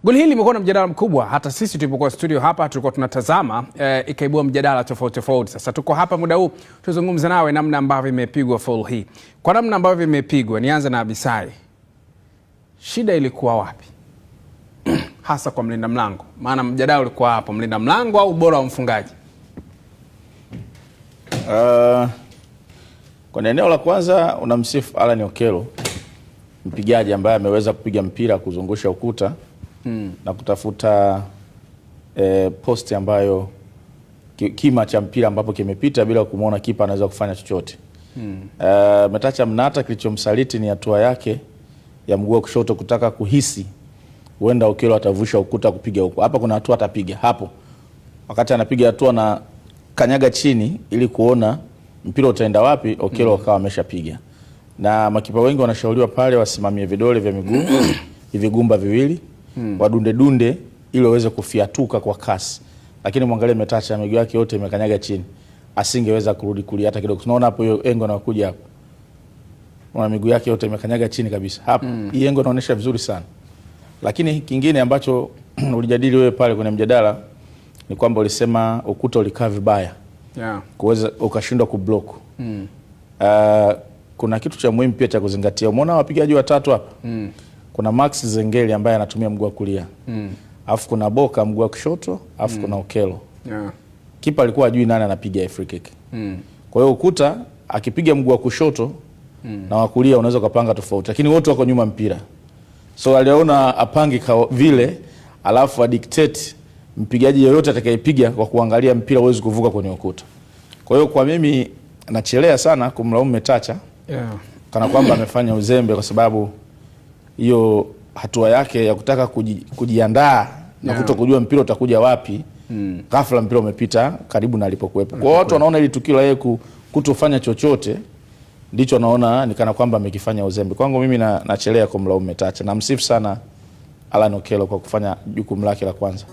Goli hili limekuwa na mjadala mkubwa. Hata sisi tulipokuwa studio hapa tulikuwa tunatazama, ikaibua mjadala tofauti. Sasa tuko hapa muda huu tuzungumze nawe namna ambavyo imepigwa foul hii. Kwa namna ambavyo imepigwa, nianze na Abisai. Shida ilikuwa wapi? Hasa kwa mlinda mlango. Maana mjadala ulikuwa hapo, mlinda mlango au bora wa mfungaji? Kwa eneo la kwanza unamsifu Alan Okello, mpigaji ambaye ameweza kupiga mpira kuzungusha ukuta na kutafuta posti ambayo kima cha mpira ambapo kimepita bila kumuona kipa anaweza kufanya chochote. Metacha Mnata kilichomsaliti ni hatua yake ya mguu wa kushoto kutaka kuhisi huenda Okello atavusha ukuta kupiga huko. Hapa kuna hatua atapiga hapo. Wakati anapiga hatua na kanyaga chini ili kuona mpira utaenda wapi, Okello akawa ameshapiga. Na makipa wengi wanashauriwa pale wasimamie vidole vya miguu hivi gumba viwili, wadunde ili waweze kufiatuka kwa kasi. Lakini muangalie Metacha, miguu yake yote imekanyaga chini. Asingeweza kurudi kulia hata kidogo. Tunaona hapo hiyo engo inakuja hapo. Mwana miguu yake yote imekanyaga chini kabisa. Hapo hii engo inaonyesha vizuri sana. Lakini kingine ambacho ulijadili wewe pale kwenye mjadala ni kwamba ulisema ukuta ulikaa vibaya. Kuweza ukashindwa kublock. Kuna kitu cha muhimu pia cha kuzingatia. Umeona wapigaji watatu hapa? Kuna Max Zengeli ambaye anatumia mguu wa kulia. Alafu kuna Boka mguu wa kushoto, alafu kuna Okello. Kipa alikuwa ajui nani anapiga free kick. Kwa hiyo ukuta akipiga mguu wa kushoto na wa kulia unaweza kupanga tofauti, lakini wote wako nyuma mpira. So aliona apange vile, alafu adictate mpigaji yoyote atakayepiga kwa kuangalia mpira uweze kuvuka kwenye ukuta. Kwa hiyo kwa mimi nachelea sana kumlaumu Metacha. Kana kwamba amefanya uzembe kwa sababu hiyo hatua yake ya kutaka kujiandaa na kutokujua mpira utakuja wapi. Ghafla mpira umepita karibu na alipokuepo. Kwa watu wanaona ile tukio la yeye kutofanya chochote ndicho naona ni kana kwamba amekifanya uzembe. Kwangu mimi nachelea kumlaumu Metacha. Namsifu sana Alan Okello kwa kufanya jukumu lake la kwanza.